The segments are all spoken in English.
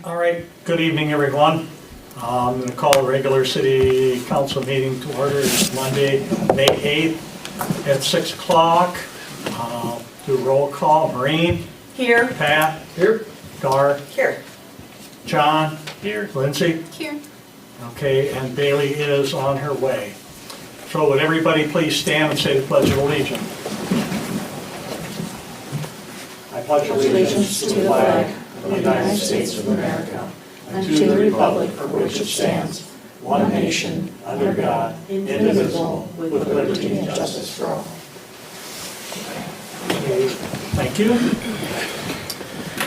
All right, good evening, everyone. I'm going to call the regular city council meeting to order. It's Monday, May 8th at 6 o'clock. Do a roll call. Maureen? Here. Pat? Here. Gar? Here. John? Here. Lindsay? Here. Okay, and Bailey is on her way. So would everybody please stand and say the Pledge of Allegiance? I pledge Allegiance to the flag of the United States of America and to the republic for which it stands, one nation, under God, indivisible, with liberty and justice for all. Okay, thank you.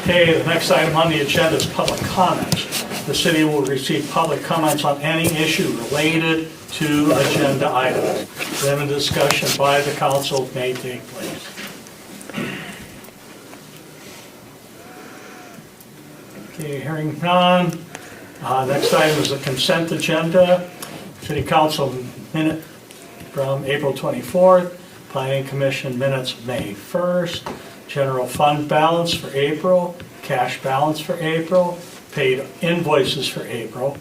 Okay, the next item on the agenda is public comments. The city will receive public comments on any issue related to agenda items. Then a discussion by the council may take place. Okay, hearing none. Next item is the consent agenda. City council minute from April 24th. Planning commission minutes May 1st. General fund balance for April. Cash balance for April. Paid invoices for April.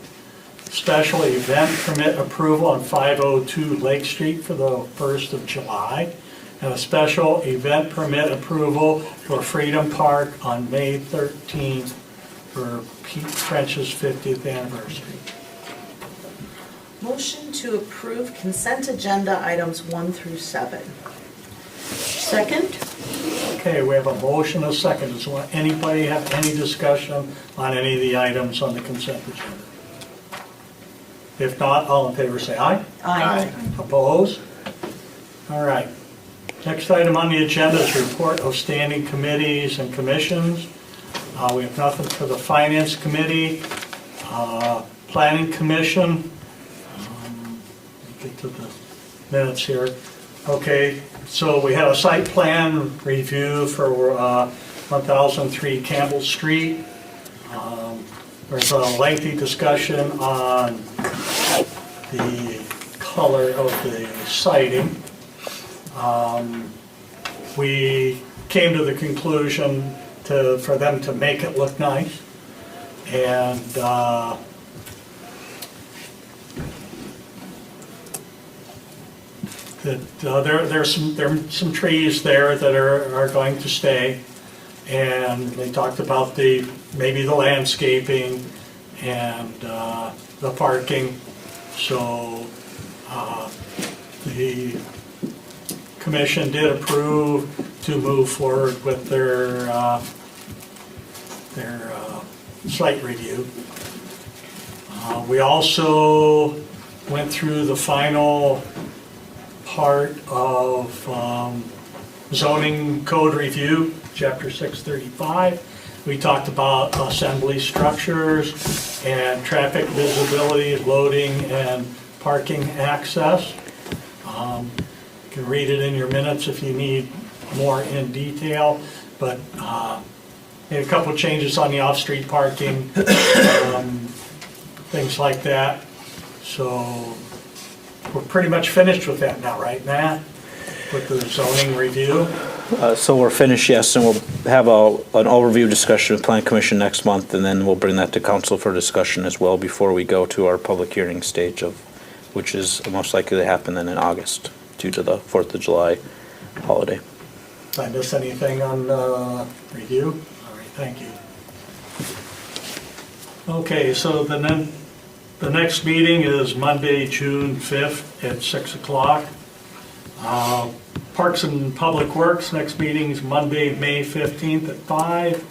Special event permit approval on 502 Lake Street for the 1st of July. And a special event permit approval for Freedom Park on May 13th for Pete French's 50th anniversary. Motion to approve consent agenda items 1 through 7. Second. Okay, we have a motion, a second. Does anybody have any discussion on any of the items on the consent agenda? If not, all in favor say aye. Aye. Opposed? All right. Next item on the agenda is report of standing committees and commissions. We have nothing for the Finance Committee, Planning Commission. Get to the minutes here. Okay, so we had a site plan review for 1003 Campbell Street. There's a lengthy discussion on the color of the siding. We came to the conclusion for them to make it look nice, and there's some trees there that are going to stay, and they talked about maybe the landscaping and the parking. So the commission did approve to move forward with their site review. We also went through the final part of zoning code review, chapter 635. We talked about assembly structures and traffic visibility, loading and parking access. You can read it in your minutes if you need more in detail, but made a couple of changes on the off-street parking, things like that. So we're pretty much finished with that now, right, Matt? With the zoning review? So we're finished, yes, and we'll have an overview discussion with Plan Commission next month, and then we'll bring that to council for discussion as well before we go to our public hearing stage, which is most likely to happen then in August due to the 4th of July holiday. Did I miss anything on review? All right, thank you. Okay, so the next meeting is Monday, June 5th at 6 o'clock. Parks and Public Works, next meeting is Monday, May 15th at 5.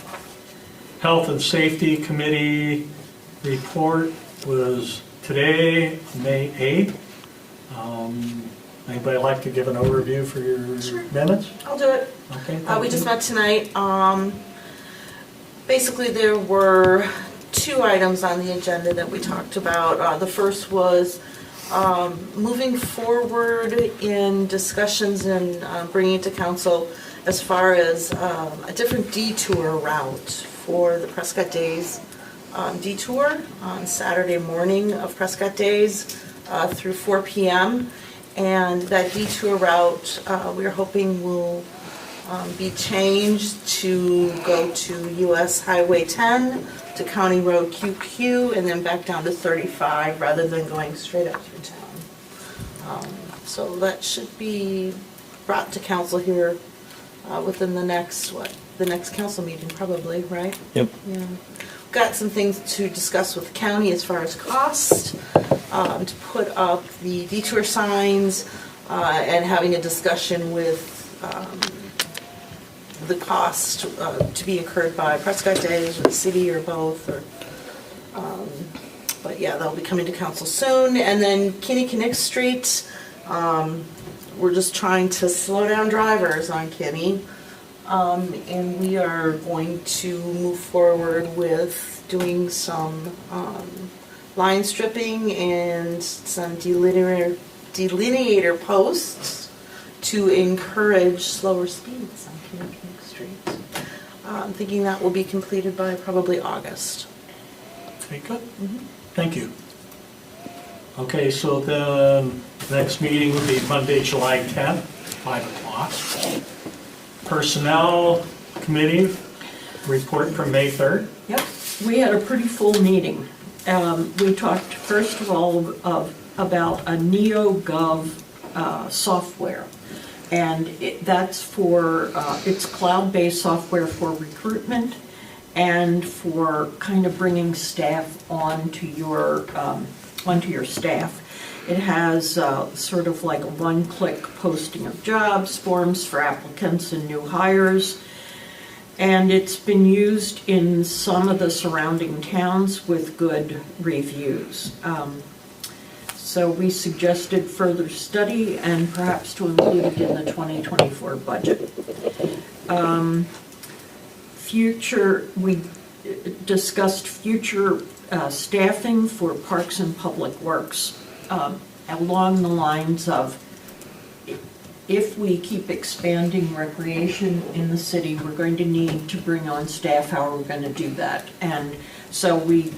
Health and Safety Committee report was today, May 8th. Anybody like to give an overview for your minutes? I'll do it. Okay. We just met tonight. Basically, there were 2 items on the agenda that we talked about. The first was moving forward in discussions and bringing it to council as far as a different detour route for the Prescott Days detour on Saturday morning of Prescott Days through 4 p.m. And that detour route, we are hoping will be changed to go to US Highway 10, to County Road QQ, and then back down to 35 rather than going straight up through town. So that should be brought to council here within the next council meeting probably, right? Yep. Yeah. Got some things to discuss with the county as far as cost, to put up the detour signs, and having a discussion with the cost to be incurred by Prescott Days or the city or both. But yeah, they'll be coming to council soon. And then Kinnick Street, we're just trying to slow down drivers on Kinney. And we are going to move forward with doing some line stripping and some delineator posts to encourage slower speeds on Kinnick Street. I'm thinking that will be completed by probably August. Okay, good. Thank you. Okay, so the next meeting will be Monday, July 10th, 5 o'clock. Personnel Committee report from May 3rd. Yep, we had a pretty full meeting. We talked first of all about a NeoGov software. And that's for, it's cloud-based software for recruitment and for kind of bringing staff onto your staff. It has sort of like a one-click posting of jobs, forms for applicants and new hires. And it's been used in some of the surrounding towns with good reviews. So we suggested further study and perhaps to include it in the 2024 budget. We discussed future staffing for Parks and Public Works along the lines of, if we keep expanding recreation in the city, we're going to need to bring on staff. How are we going to do that? And so we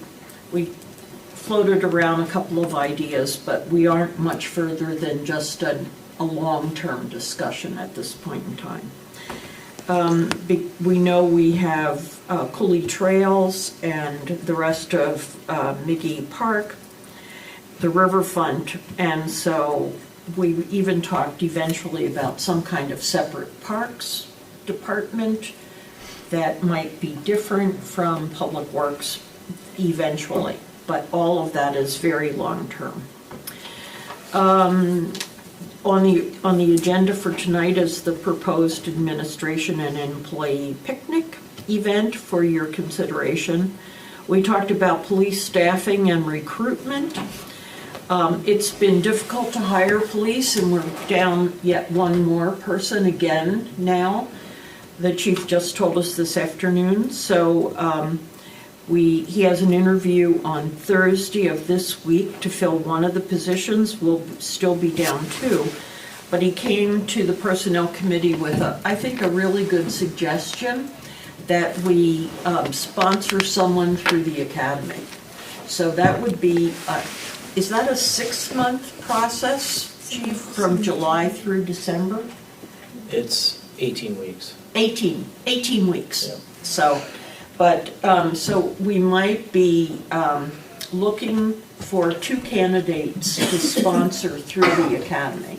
floated around a couple of ideas, but we aren't much further than just a long-term discussion at this point in time. We know we have Cooley Trails and the rest of Miggy Park, the riverfront, and so we even talked eventually about some kind of separate parks department that might be different from Public Works eventually, but all of that is very long-term. On the agenda for tonight is the proposed administration and employee picnic event for your consideration. We talked about police staffing and recruitment. It's been difficult to hire police, and we're down yet one more person again now. The chief just told us this afternoon, so he has an interview on Thursday of this week to fill one of the positions. We'll still be down two. But he came to the Personnel Committee with, I think, a really good suggestion that we sponsor someone through the academy. So that would be, is that a 6-month process, Chief, from July through December? It's 18 weeks. 18 weeks. Yeah. So we might be looking for 2 candidates to sponsor through the academy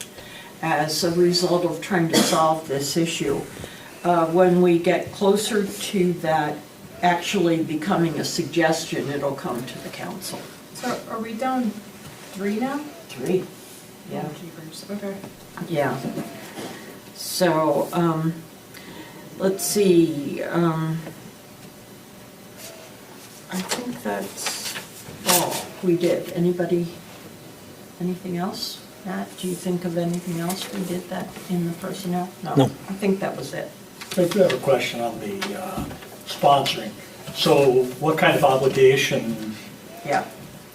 as a result of trying to solve this issue. When we get closer to that actually becoming a suggestion, it'll come to the council. So are we down 3 now? 3. Yeah. Oh, jeepers. Okay. Yeah. So, let's see. I think that's all we did. Anything else? Matt, do you think of anything else we did that in the personnel? No. I think that was it. I do have a question on the sponsoring. So what kind of obligation Yeah.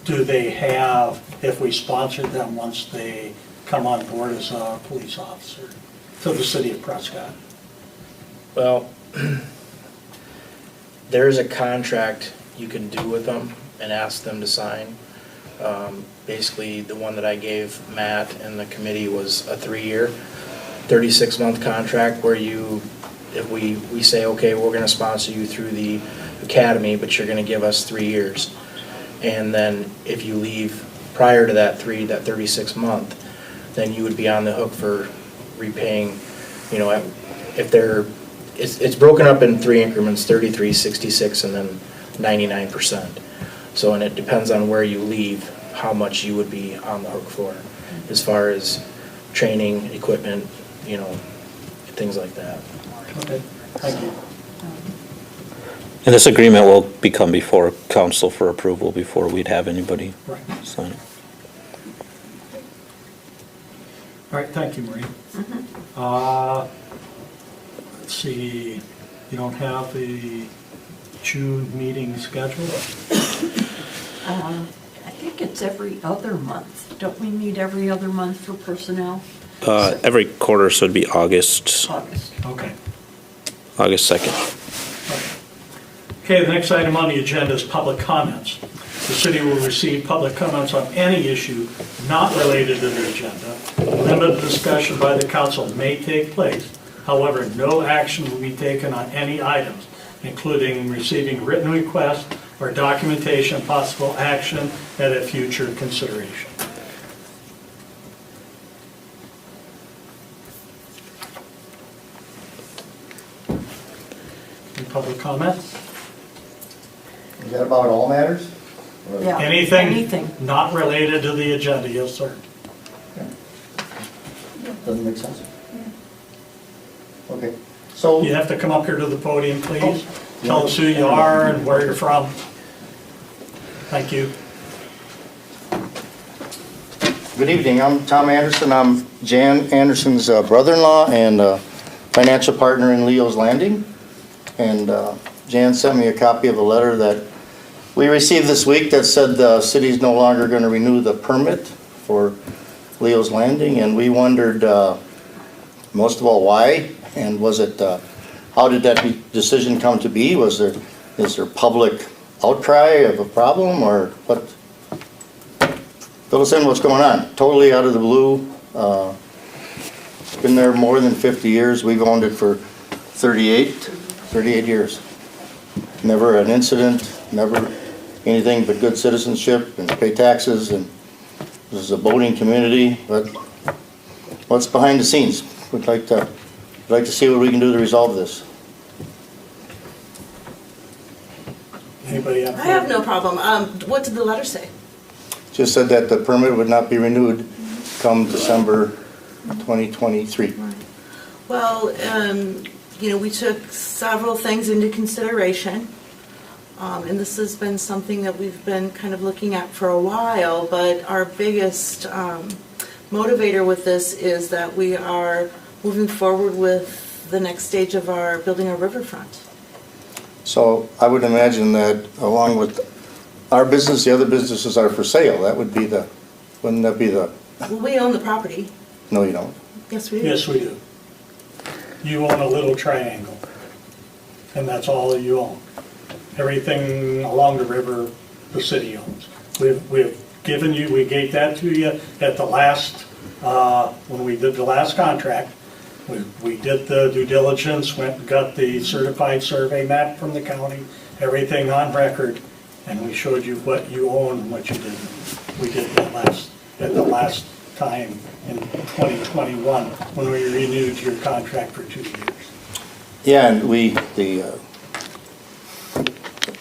do they have if we sponsor them once they come on board as a police officer to the city of Prescott? Well, there's a contract you can do with them and ask them to sign. Basically, the one that I gave Matt and the committee was a 3-year, 36-month contract where you if we say, okay, we're gonna sponsor you through the academy, but you're gonna give us 3 years. And then if you leave prior to that 36 month, then you would be on the hook for repaying, you know, if they're, it's broken up in 3 increments, 33, 66, and then 99%. So, and it depends on where you leave, how much you would be on the hook for, as far as training, equipment, you know, things like that. Okay, thank you. And this agreement will become before council for approval before we'd have anybody Right. sign it. All right, thank you, Marie. Let's see, you don't have the June meeting scheduled? I think it's every other month. Don't we meet every other month for personnel? Every quarter, so it'd be August August. Okay. 2nd. Okay, the next item on the agenda is public comments. The city will receive public comments on any issue not related to the agenda. Limited discussion by the council may take place. However, no action will be taken on any items, including receiving written requests or documentation of possible action at a future consideration. Any public comments? Is that about all matters? Or- Yeah. Anything not related to the agenda, yes, sir. Doesn't make sense. Okay, so, You have to come up here to the podium, please. Tell us who you are and where you're from. Thank you. good evening, I'm Tom Anderson, I'm Jan Anderson's brother-in-law and financial partner in Leo's Landing. And Jan sent me a copy of a letter that we received this week that said the city's no longer going to renew the permit for Leo's Landing, and we wondered, most of all, why, and was it, how did that decision come to be? Is there public outcry of a problem, or what? Fill us in what's going on. Totally out of the blue. Been there more than 50 years. We've owned it for 38 years. Never an incident, never anything but good citizenship and pay taxes, and this is a boating community, but what's behind the scenes? We'd like to see what we can do to resolve this. Anybody have? I have no problem. What did the letter say? Just said that the permit would not be renewed come December 2023. Well, we took several things into consideration. And this has been something that we've been kind of looking at for a while, but our biggest motivator with this is that we are moving forward with the next stage of our building a riverfront. So I would imagine that along with our business, the other businesses are for sale. That would be wouldn't that be the, Well, we own the property. no you don't. Yes, we do. Yes, we do. You own a little triangle, and that's all that you own. Everything along the river, the city owns. We've given you, we gave that to you at the last, when we did the last contract. We did the due diligence, went and got the certified survey map from the county, everything on record, and we showed you what you own and what you didn't. We did that at the last time in 2021, when we renewed your contract for 2 years. Yeah, and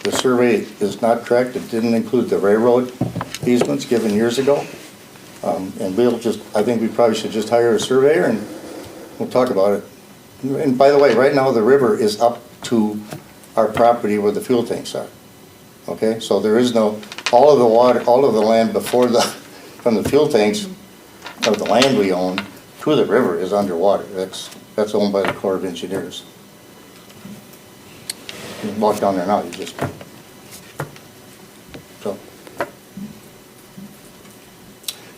the survey is not correct. It didn't include the railroad easements given years ago. And I think we probably should just hire a surveyor and we'll talk about it. And by the way, right now the river is up to our property where the fuel tanks are. Okay, so there is no, all of the water, all of the land from the fuel tanks of the land we own to the river is underwater. That's owned by the Corps of Engineers. You can walk down there now,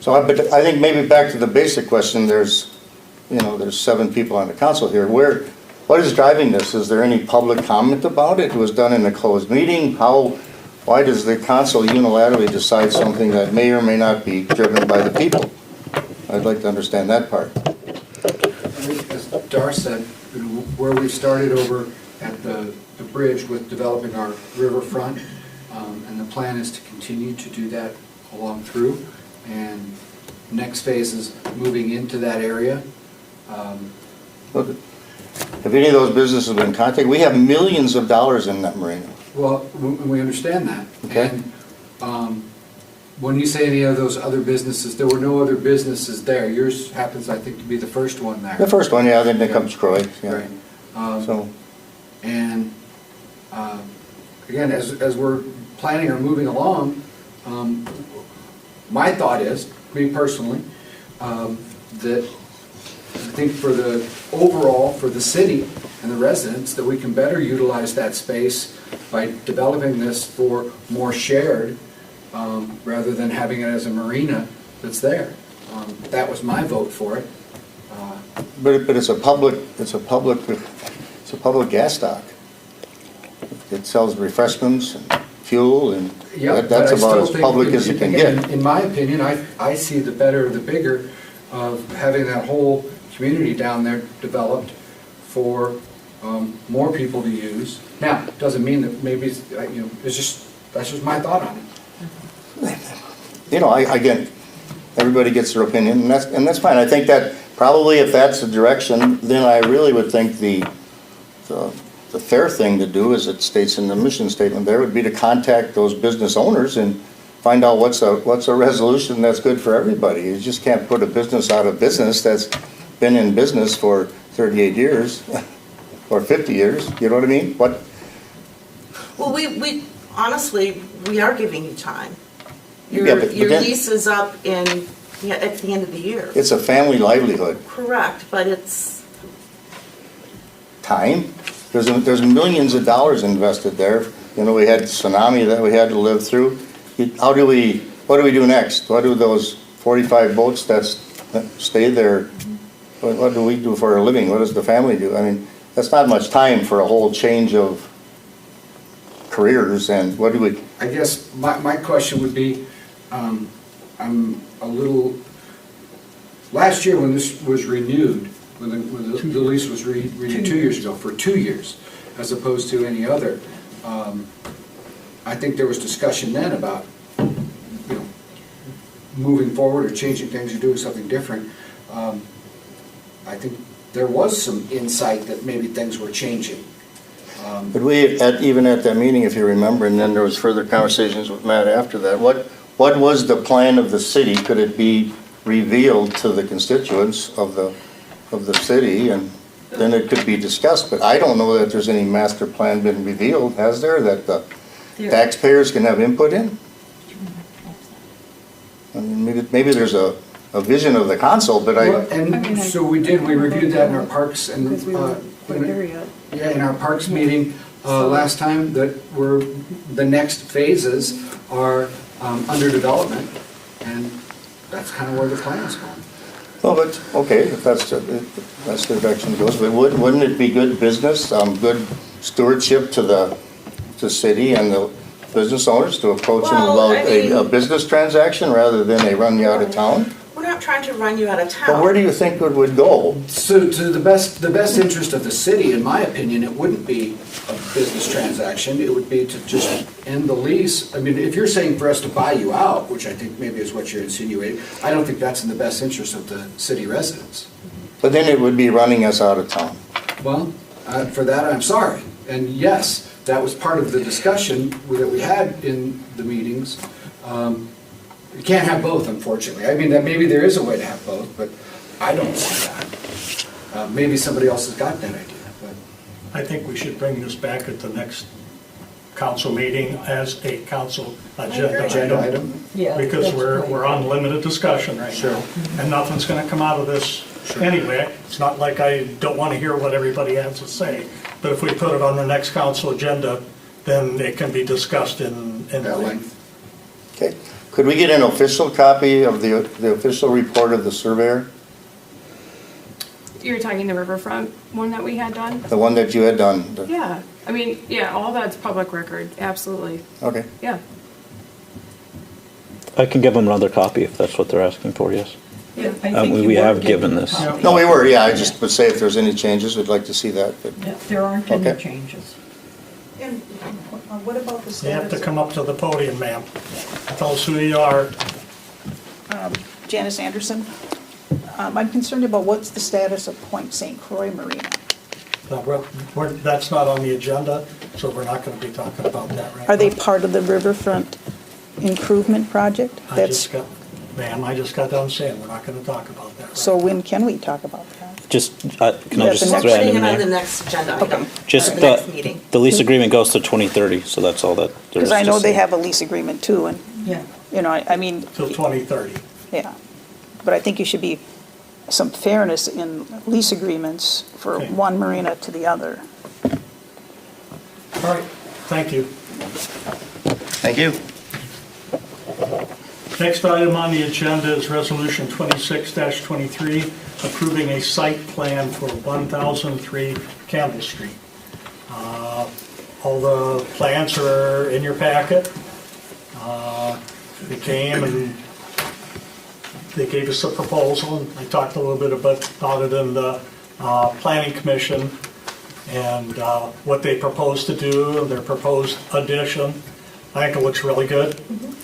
but I think maybe back to the basic question, there's 7 people on the council here. What is driving this? Is there any public comment about it? It was done in a closed meeting. Why does the council unilaterally decide something that may or may not be driven by the people? I'd like to understand that part. I think, as Dar said, where we started over at the bridge with developing our riverfront, and the plan is to continue to do that along through. And next phase is moving into that area. Look, have any of those businesses been contacted? We have millions of dollars in that marina. Well, we understand that. Okay. And when you say any of those other businesses, there were no other businesses there. Yours happens, I think, to be the first one there. The first one, yeah, then comes Croy, yeah. Right. So, And again, as we're planning or moving along, my thought is, me personally, that I think for the overall, for the city and the residents, that we can better utilize that space by developing this for more shared, rather than having it as a marina that's there. That was my vote for it. but it's a public gas stock. It sells refreshments and fuel, and Yeah, that's but I about still as think, public as you can again, get. in my opinion, I see the better, the bigger of having that whole community down there developed for more people to use. Now, doesn't mean that maybe, it's just, that's just my thought on it. Again, everybody gets their opinion, and that's fine. I think that probably if that's the direction, then I really would think the fair thing to do, as it states in the mission statement there, would be to contact those business owners and find out what's a resolution that's good for everybody. You just can't put a business out of business that's been in business for 38 years or 50 years, you know what I mean? What? Well, we honestly, we are giving you time. Your Yeah, but then- lease is up at the end of the year. It's a family livelihood. Correct, but it's, Time. There's millions of dollars invested there. We had tsunami that we had to live through. What do we do next? What do those 45 boats that stay there, what do we do for a living? What does the family do? I mean, that's not much time for a whole change of careers, and what do we? I guess my question would be, I'm a little, last year when this was renewed, when the lease was renewed 2 years ago, for 2 years, as opposed to any other, I think there was discussion then about, moving forward or changing things or doing something different. I think there was some insight that maybe things were changing. But even at that meeting, if you remember, and then there was further conversations with Matt after that, what was the plan of the city? Could it be revealed to the constituents of the city, and then it could be discussed? But I don't know that there's any master plan been revealed, has there, that the taxpayers can have input in? I mean, maybe there's a vision of the council, but So we reviewed that in our parks and, Because we weren't quite there yet. in our parks meeting last time, that the next phases are under development, and that's kind of where the plan is going. Well, but, okay, if that's the direction it goes, but wouldn't it be good business, good stewardship to the city and the business owners to approach them Well, about a business transaction rather than a run you out of town? we're not trying to run you out of town. But where do you think it would go? So to the best interest of the city, in my opinion, it wouldn't be a business transaction. It would be to just end the lease. I mean, if you're saying for us to buy you out, which I think maybe is what you're insinuating, I don't think that's in the best interest of the city residents. But then it would be running us out of town. Well, for that, I'm sorry. And yes, that was part of the discussion that we had in the meetings. You can't have both, unfortunately. I mean, maybe there is a way to have both, but I don't see that. Maybe somebody else has got that idea, but. I think we should bring this back at the next council meeting as a council agenda item. Yeah, Because that's we're right. on limited discussion right now. And nothing's gonna come out of this anyway. It's not like I don't wanna hear what everybody has to say. But if we put it on the next council agenda, then it can be discussed in length. Okay. Could we get an official copy of the official report of the surveyor? You're talking the riverfront one that we had done? The one that you had done? Yeah, I mean, yeah, all that's public record, absolutely, Okay. yeah. I can give them another copy if that's what they're asking for, yes. Yeah, I think you We were have given a this. copy. No, we were, yeah, I just would say if there's any changes, we'd like to see that, but, Yeah, there aren't any Okay. changes. And what about the You have to status? come up to the podium, ma'am. Tell us who you are. Janice Anderson. I'm concerned about what's the status of Point St. Croix Marina. That's not on the agenda, so we're not going to be talking about that right now. Are they part of the riverfront improvement project? I just got done saying, we're not going to talk about that. Right So when can we talk about that? Just, can I Yeah, just the We're throw that putting in it on the there? next agenda item, Just or the next meeting. the lease agreement goes to 2030, so that's all that there is Because I to know they say. have a lease agreement too, and, Yeah. you know, I mean, Till 2030. yeah. But I think you should be some fairness in lease agreements for Okay. one marina to the other. All right, thank you. thank you. Next item on the agenda is Resolution 26-23, approving a site plan for 1003 Campbell Street. All the plans are in your packet. They came and they gave us a proposal, and I talked a little bit about it in the Planning Commission, and what they propose to do, their proposed addition. I think it looks really good.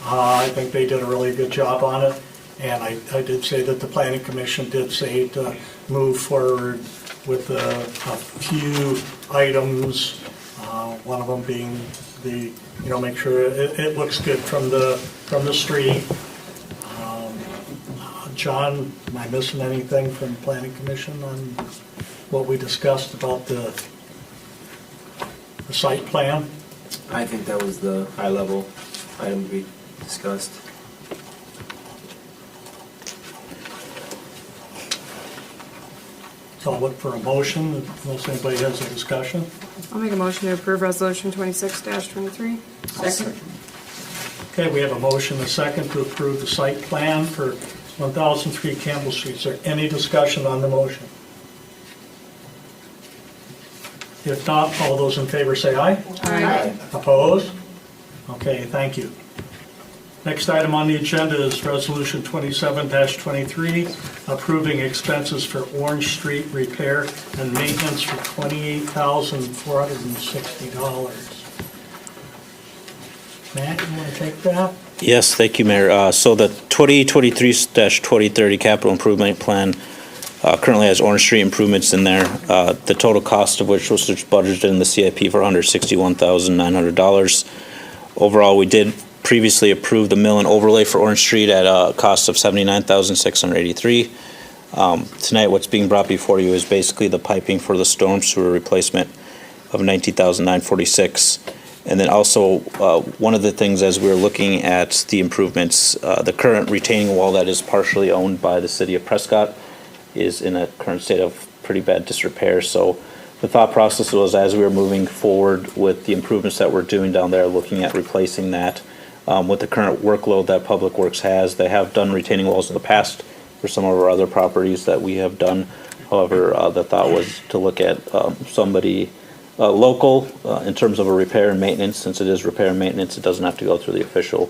I think they did a really good job on it, and I did say that the Planning Commission did say to move forward with a few items, one of them being the, make sure it looks good from the street. John, am I missing anything from the Planning Commission on what we discussed about the site plan? I think that was the high-level item we discussed. So I'll look for a motion, unless anybody has a discussion. I'll make a motion to approve resolution 26-23. Second. Okay, we have a motion, a second, to approve the site plan for 1003 Campbell Street. Is there any discussion on the motion? If not, all those in favor say aye. Aye. Opposed? Okay, thank you. Next item on the agenda is Resolution 27-23, approving expenses for Orange Street repair and maintenance for $28,460. Matt, you want to take that? Yes, thank you, Mayor. So the 2023-2030 capital improvement plan currently has Orange Street improvements in there, the total cost of which was budgeted in the CIP for $161,900. Overall, we did previously approve the mill and overlay for Orange Street at a cost of $79,683. Tonight, what's being brought before you is basically the piping for the storm sewer replacement of $19,946. And then also, one of the things as we're looking at the improvements, the current retaining wall that is partially owned by the city of Prescott is in a current state of pretty bad disrepair. So the thought process was, as we were moving forward with the improvements that we're doing down there, looking at replacing that with the current workload that Public Works has. They have done retaining walls in the past for some of our other properties that we have done. However, the thought was to look at somebody local in terms of a repair and maintenance. Since it is repair and maintenance, it doesn't have to go through the official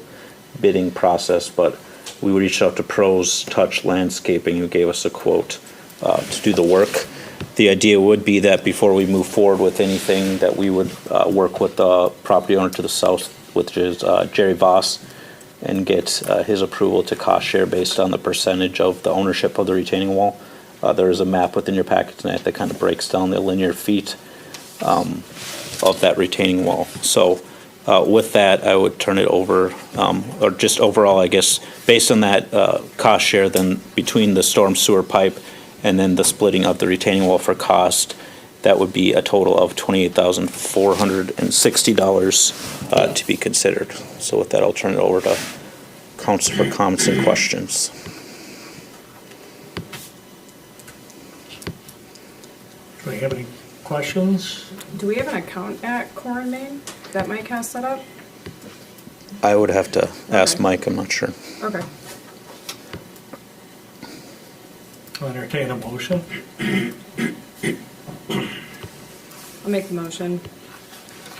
bidding process, but we reached out to Pros Touch Landscaping, who gave us a quote to do the work. The idea would be that before we move forward with anything, that we would work with the property owner to the south, which is Jerry Voss, and get his approval to cost share based on the percentage of the ownership of the retaining wall. There is a map within your packet tonight that kind of breaks down the linear feet of that retaining wall. So with that, I would turn it over, or just overall, I guess, based on that cost share, then between the storm sewer pipe and then the splitting of the retaining wall for cost, that would be a total of $28,460 to be considered. So with that, I'll turn it over to council for comments and questions. Do we have any questions? Do we have an account at Core and Main that Mike has set up? I would have to ask Okay. Mike, I'm not sure. Okay. I'll entertain a motion. I'll make the motion.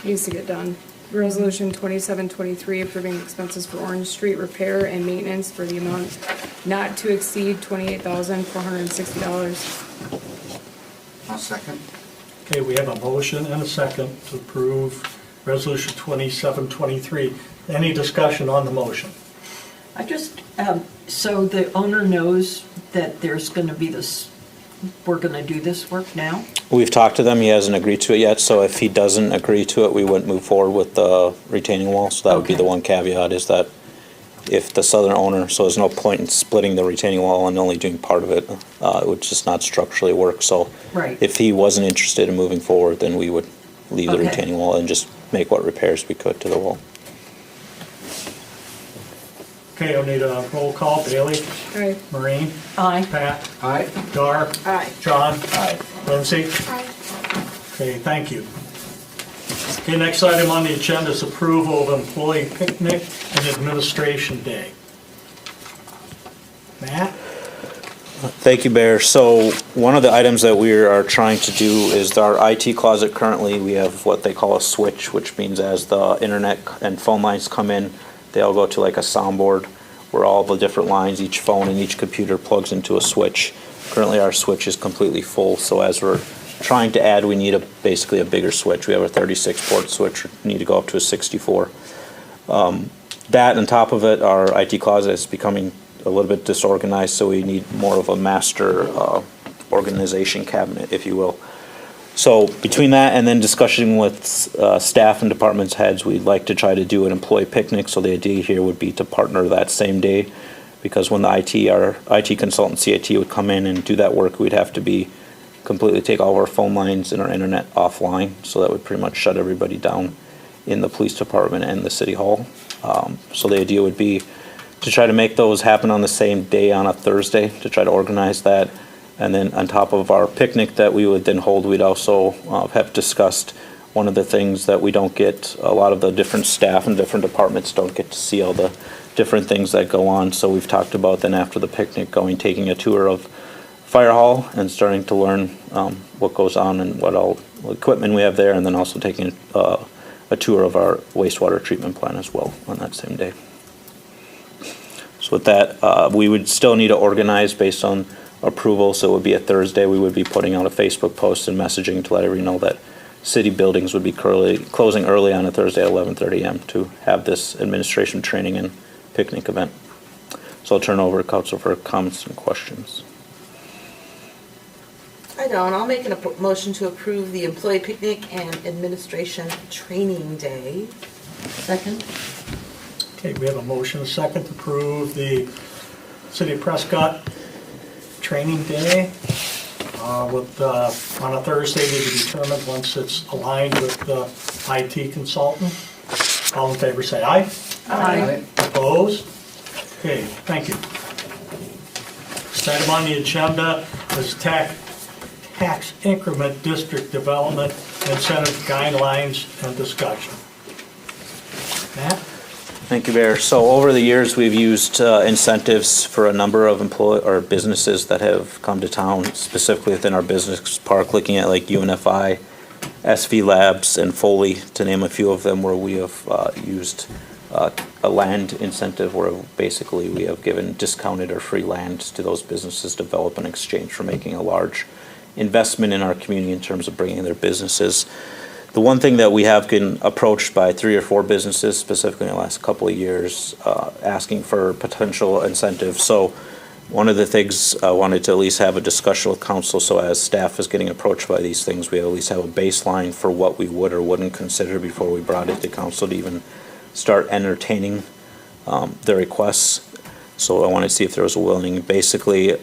Needs to get done. Resolution 27-23, approving expenses for Orange Street repair and maintenance for the amount not to exceed $28,460. I'll second. Okay, we have a motion and a second to approve Resolution 2723. Any discussion on the motion? I just, so the owner knows that there's gonna be this, we're gonna do this work now? We've talked to them, he hasn't agreed to it yet, so if he doesn't agree to it, we wouldn't move forward with the retaining wall. So that would be the Okay. one caveat, is that if the southern owner, so there's no point in splitting the retaining wall and only doing part of it. It would just not structurally work, so. Right. If he wasn't interested in moving forward, then we would leave the Okay. retaining wall and just make what repairs we could to the wall. Okay, I'll need a roll call. Bailey? Aye. Maureen? Aye. Pat? Aye. Dar? Aye. John? Aye. Lindsay? Aye. Okay, thank you. Okay, next item on the agenda is approval of employee picnic and administration day. Matt? Thank you, Bear. So one of the items that we are trying to do is our IT closet. Currently, we have what they call a switch, which means as the internet and phone lines come in, they all go to like a soundboard where all the different lines, each phone and each computer plugs into a switch. Currently, our switch is completely full, so as we're trying to add, we need basically a bigger switch. We have a 36-port switch, we need to go up to a 64. That, on top of it, our IT closet is becoming a little bit disorganized, so we need more of a master organization cabinet, if you will. So between that and then discussion with staff and departments heads, we'd like to try to do an employee picnic. So the idea here would be to partner that same day, because when our IT consultant CIT would come in and do that work, we'd have to completely take all of our phone lines and our internet offline. So that would pretty much shut everybody down in the police department and the city hall. So the idea would be to try to make those happen on the same day on a Thursday, to try to organize that. And then on top of our picnic that we would then hold, we'd also have discussed one of the things that we don't get, a lot of the different staff and different departments don't get to see all the different things that go on. So we've talked about then after the picnic taking a tour of fire hall and starting to learn what goes on and what all equipment we have there, and then also taking a tour of our wastewater treatment plant as well on that same day. So with that, we would still need to organize based on approval, so it would be a Thursday. We would be putting out a Facebook post and messaging to let everyone know that city buildings would be closing early on a Thursday at 11:30 a.m. to have this administration training and picnic event. So I'll turn over to council for comments and questions. I don't. I'll make a motion to approve the employee picnic and administration training day. Second? Okay, we have a motion, a second to approve the City of Prescott training day on a Thursday to be determined once it's aligned with the IT consultant. All in favor say aye. Aye. Opposed? Okay, thank you. Next item on the agenda is tax increment district development incentive guidelines and discussion. Matt? Thank you, Bear. So over the years, we've used incentives for a number of businesses that have come to town, specifically within our business park, looking at like UNFI, SV Labs, and Foley, to name a few of them, where we have used a land incentive where basically we have given discounted or free land to those businesses to develop in exchange for making a large investment in our community in terms of bringing their businesses. The one thing that we have been approached by 3 or 4 businesses, specifically in the last couple of years, asking for potential incentives. So one of the things I wanted to at least have a discussion with council, so as staff is getting approached by these things, we at least have a baseline for what we would or wouldn't consider before we brought it to council to even start entertaining the requests. So I wanted to see if there was a willing. Basically,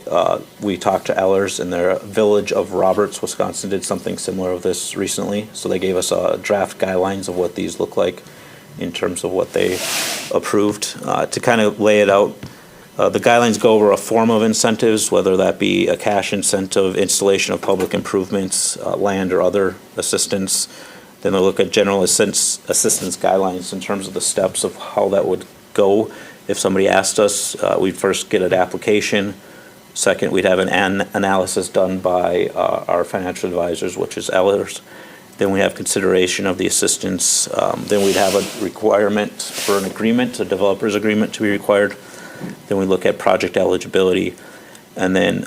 we talked to Ellers, and their village of Roberts, Wisconsin, did something similar of this recently. So they gave us a draft guidelines of what these look like in terms of what they approved. To kind of lay it out, the guidelines go over a form of incentives, whether that be a cash incentive, installation of public improvements, land or other assistance. Then they look at general assistance guidelines in terms of the steps of how that would go. If somebody asked us, we'd first get an application. Second, we'd have an analysis done by our financial advisors, which is Ellers. Then we have consideration of the assistance. Then we'd have a requirement for an agreement, a developer's agreement to be required. Then we look at project eligibility. And then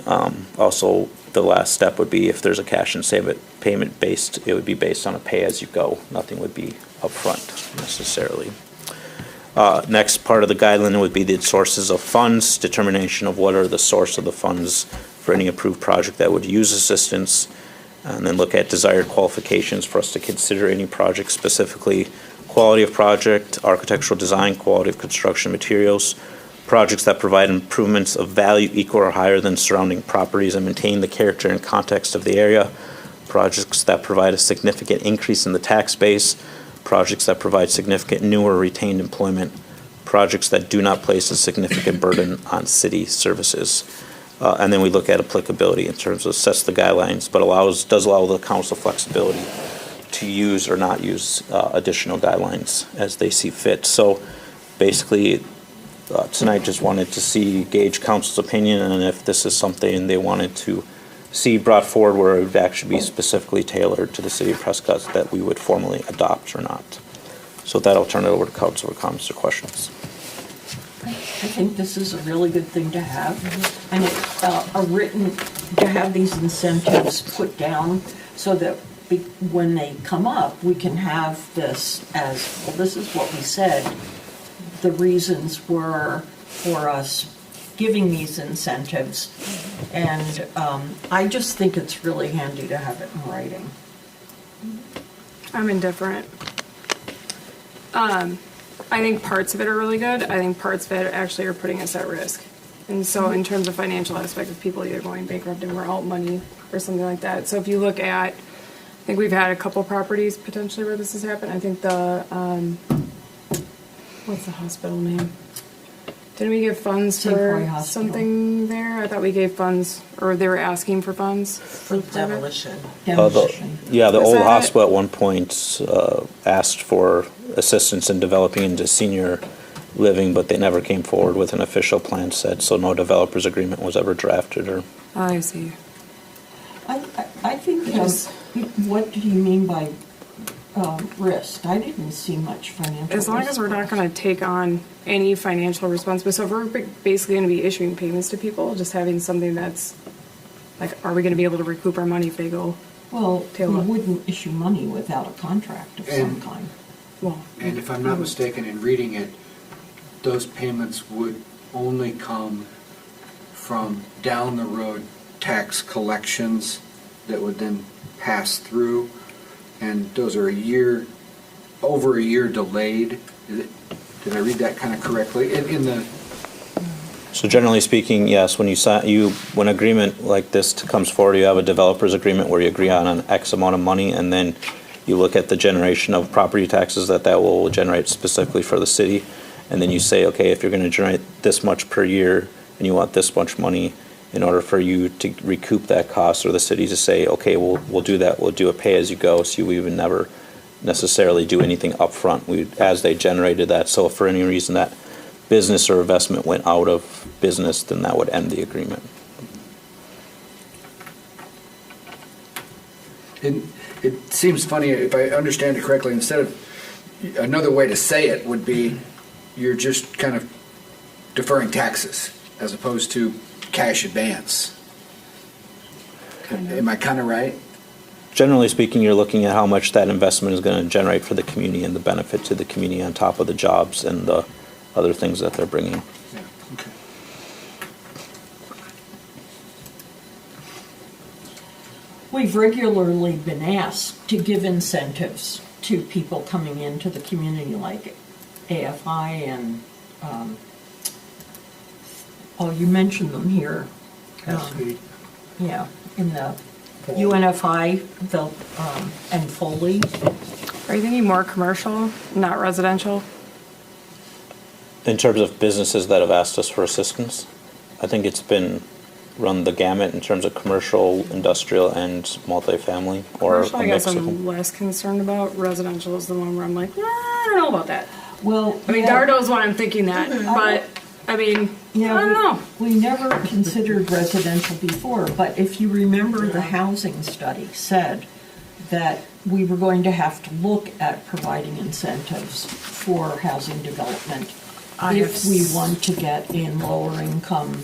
also the last step would be if there's a cash and save it payment based, it would be based on a pay-as-you-go. Nothing would be upfront necessarily. Next part of the guideline would be the sources of funds, determination of what are the source of the funds for any approved project that would use assistance, and then look at desired qualifications for us to consider any project, specifically quality of project, architectural design, quality of construction materials, projects that provide improvements of value equal or higher than surrounding properties and maintain the character and context of the area, projects that provide a significant increase in the tax base, projects that provide significant new or retained employment, projects that do not place a significant burden on city services. And then we look at applicability in terms of sets the guidelines, but does allow the council flexibility to use or not use additional guidelines as they see fit. So basically, tonight just wanted to gauge council's opinion, and if this is something they wanted to see brought forward where it would actually be specifically tailored to the city of Prescott that we would formally adopt or not. So with that, I'll turn it over to council for comments or questions. I think this is a really good thing to have, and it's to have these incentives put down so that when they come up, we can have this as, well, this is what we said. The reasons were for us giving these incentives, and I just think it's really handy to have it in writing. I'm indifferent. I think parts of it are really good. I think parts of it actually are putting us at risk. And so in terms of financial aspect of people either going bankrupt and we're out money or something like that. So if you look at, I think we've had a couple properties potentially where this has happened. I think the, what's the hospital name? Didn't we give funds St. Croix for Hospital. Something there? I thought we gave funds, or they were asking for funds. For demolition. Demolition. The Is old that hospital at one point asked for assistance in developing into senior living, but they never came forward with an official plan set, so no developer's agreement was ever drafted or. I see. I think, what do you mean by risk? I didn't see much financial risk. As long as we're not going to take on any financial responsibility, so if we're basically going to be issuing payments to people, just having something that's, like, are we going to be able to recoup our money if they go? Well, we Tail up. wouldn't issue money without a contract of some kind. Well, And if I'm not mistaken in reading it, those payments would only come from down the road tax collections that would then pass through, and those are over a year delayed. Did I read that kind of correctly? In the So generally speaking, yes, when when agreement like this comes forward, you have a developer's agreement where you agree on an X amount of money, and then you look at the generation of property taxes that will generate specifically for the city, and then you say, okay, if you're going to generate this much per year and you want this much money, in order for you to recoup that cost, or the city to say, okay, we'll do that, we'll do a pay-as-you-go, so we would never necessarily do anything upfront as they generated that. So if for any reason that business or investment went out of business, then that would end the agreement. It seems funny, if I understand it correctly, instead of, another way to say it would be, you're just kind of deferring taxes as opposed to cash advance. Am I kind of right? Generally speaking, you're looking at how much that investment is going to generate for the community and the benefit to the community on top of the jobs and the other things that they're bringing. Yeah, okay. We've regularly been asked to give incentives to people coming into the community, like AFI and, you mentioned them here. Yeah, in the UNFI, and Foley. are you thinking more commercial, not residential? In terms of businesses that have asked us for assistance, I think it's been run the gamut in terms of commercial, industrial, and multifamily, or Commercial, a I guess mix of I'm them. less concerned about. Residential is the one where I'm like, I don't know about that. Well, I mean, yeah, Dardo's why I'm thinking that, but, I mean, yeah, I don't know. We never considered residential before, but if you remember, the housing study said that we were going to have to look at providing incentives for housing development if we want to get in lower income,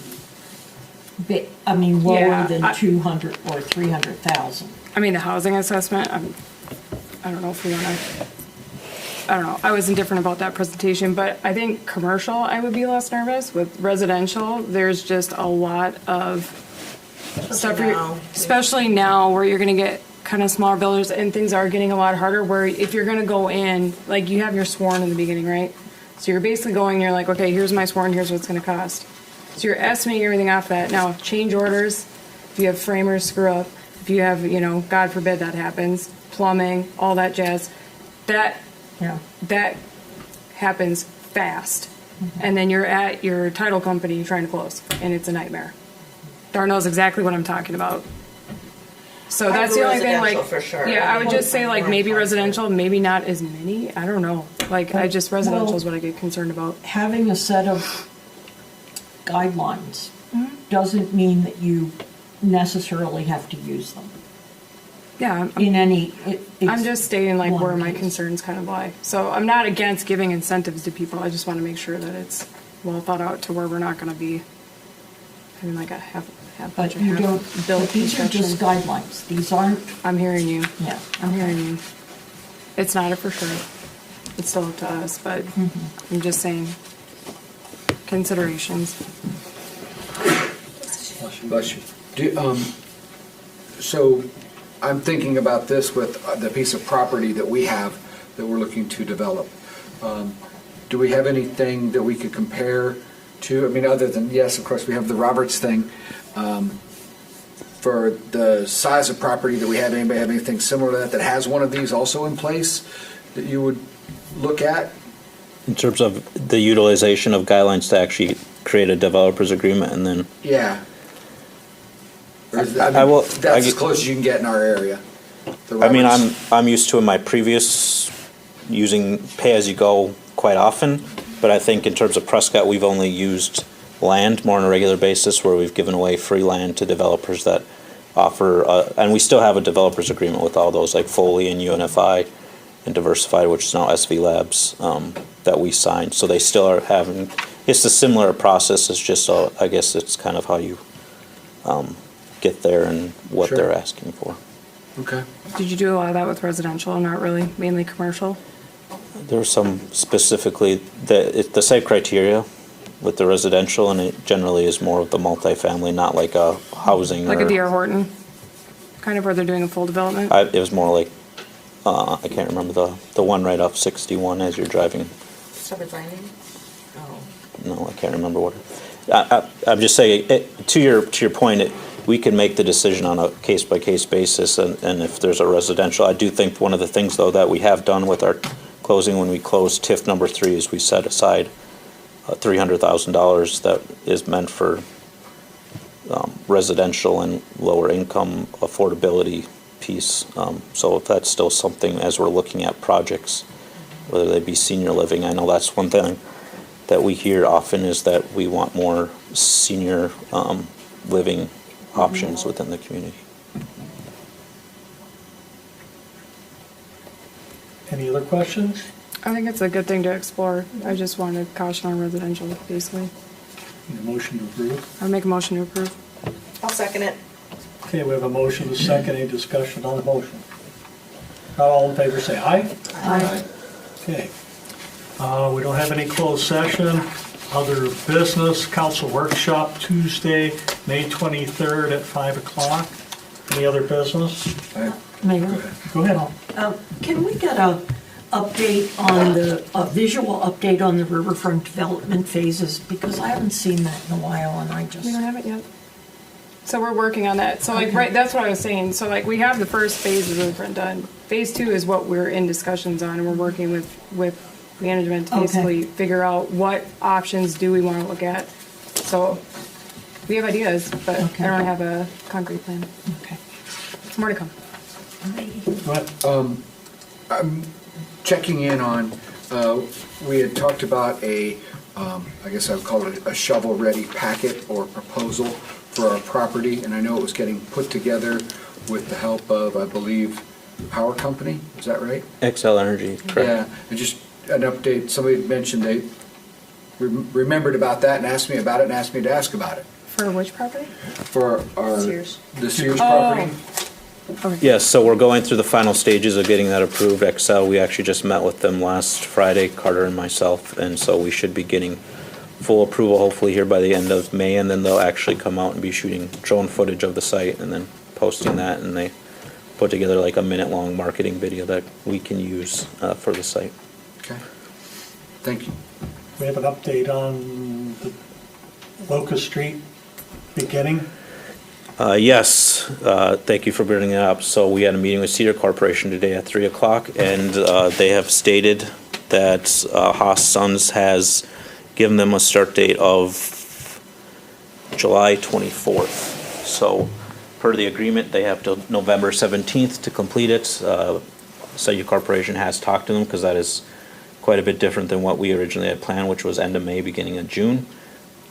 lower Yeah, than 200 or 300,000. I mean, the housing assessment, I don't know if we want to, I don't know. I was indifferent about that presentation, but I think commercial, I would be less nervous. With residential, there's just a lot of stuff, now. especially now where you're going to get kind of smaller builders and things are getting a lot harder where if you're going to go in, like you have your sworn in the beginning, right? So you're basically going, you're like, okay, here's my sworn, here's what it's going to cost. So you're estimating everything off that. Now, change orders, if you have framers screw up, if you have, God forbid that happens, plumbing, all that jazz, that happens fast. And then you're at your title company trying to close, and it's a nightmare. Dar knows exactly what I'm talking about. So I that's do the only thing, like, residential for sure. yeah, I would just say, like, maybe residential, maybe not as many. I don't know. Like, residential is what I get concerned about. Having a set of guidelines doesn't mean that you necessarily have to use them. Yeah, In any, I'm just stating, like, where one my case. concerns kind of lie. So I'm not against giving incentives to people. I just want to make sure that it's well thought out to where we're not going to be having, like, a half But you don't, built but these are just construction. guidelines. These aren't, I'm hearing you. yeah. I'm hearing you. It's not a for sure. It's still up to us, but I'm just saying considerations. Bless you. So I'm thinking about this with the piece of property that we have that we're looking to develop. Do we have anything that we could compare to? I mean, other than, yes, of course, we have the Roberts thing. For the size of property that we have, anybody have anything similar to that has one of these also in place that you would look at? In terms of the utilization of guidelines to actually create a developer's agreement and then, Yeah. Or is- I I mean, will- that's as close as you can get in our area. The I mean, Roberts- I'm used to in my previous, using pay-as-you-go quite often, but I think in terms of Prescott, we've only used land more on a regular basis where we've given away free land to developers that offer, and we still have a developer's agreement with all those like Foley and UNFI and Diversified, which is now SV Labs, that we signed. So they still are having, it's a similar process, it's just, I guess it's kind of how you get there and what Sure. they're asking for. Okay. Did you do a lot of that with residential? Not really, mainly commercial? There's some specifically, the same criteria with the residential, and it generally is more of the multifamily, not like a housing Like or. a D.R. Horton? Kind of where they're doing a full development? It was more like, I can't remember the one right off 61 as you're driving. Shepherd's Landing? Oh. No, I can't remember what. I'm just saying, to your point, we can make the decision on a case-by-case basis, and if there's a residential, I do think one of the things, though, that we have done with our closing, when we closed TIF number 3, is we set aside $300,000 that is meant for residential and lower income affordability piece. So if that's still something, as we're looking at projects, whether they be senior living, I know that's one thing that we hear often is that we want more senior living options within the community. Any other questions? I think it's a good thing to explore. I just wanted to caution on residential, basically. Need a motion to approve? I'll make a motion to approve. I'll second it. Okay, we have a motion, a second, any discussion on the motion? Not all in favor, say aye. Aye. Okay. We don't have any closed session. Other business, council workshop Tuesday, May 23rd at 5 o'clock. Any other business? Mayor, Go ahead. can we get a visual update on the riverfront development phases? Because I haven't seen that in a while, and I just. We don't have it yet. So we're working on that. So like, right, that's what I was saying. So like, we have the first phase of the riverfront done. Phase 2 is what we're in discussions on, and we're working with management to basically figure out what options do we want to look at. So we have ideas, but I don't have a concrete plan. Okay. More to come. Go ahead. I'm checking in on, we had talked about I guess I would call it a shovel-ready packet or proposal for our property, and I know it was getting put together with the help of, I believe, Power Company, is that right? XL Energy, correct? Yeah, and just an update, somebody had mentioned they remembered about that and asked me about it and asked me to ask about it. For which property? For our, Sears. the Sears property. Yes, so we're going through the final stages of getting that approved. Excel, we actually just met with them last Friday, Carter and myself, and so we should be getting full approval hopefully here by the end of May, and then they'll actually come out and be shooting drone footage of the site and then posting that, and they put together like a minute-long marketing video that we can use for the site. Okay. Thank you. We have an update on the Locust Street beginning. Yes, thank you for bringing it up. So we had a meeting with Cedar Corporation today at 3 o'clock, and they have stated that Haas Sons has given them a start date of July 24th. So per the agreement, they have till November 17th to complete it. Cedar Corporation has talked to them because that is quite a bit different than what we originally had planned, which was end of May, beginning of June.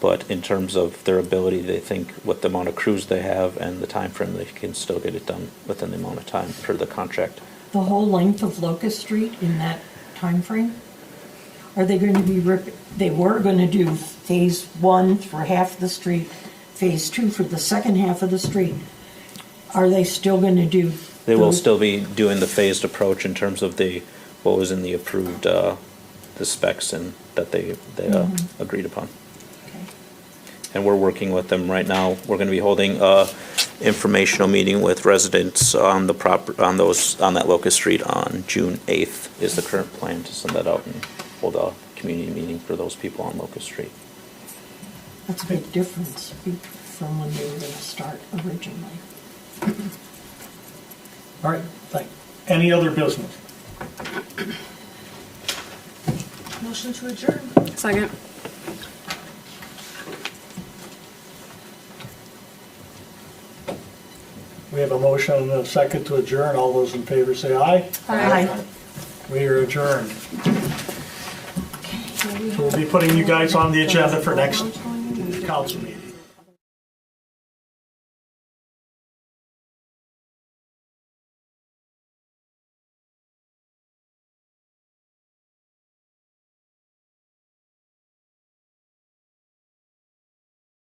But in terms of their ability, they think with the amount of crews they have and the time frame, they can still get it done within the amount of time per the contract. The whole length of Locust Street in that time frame? Are they going to be they were going to do phase 1 for half the street, phase 2 for the second half of the street. Are they still going to do? They will still be doing the phased approach in terms of what was in the approved, the specs and that they agreed upon. And we're working with them right now. We're going to be holding a informational meeting with residents on the on that Locust Street on June 8th is the current plan to send that out and hold a community meeting for those people on Locust Street. That's a big difference from when they were going to start originally. All right, thank you. Any other business? Motion to adjourn. Second. We have a motion and a second to adjourn. All those in favor say aye. Aye. We are adjourned. So we'll be putting you guys on the agenda for next council meeting.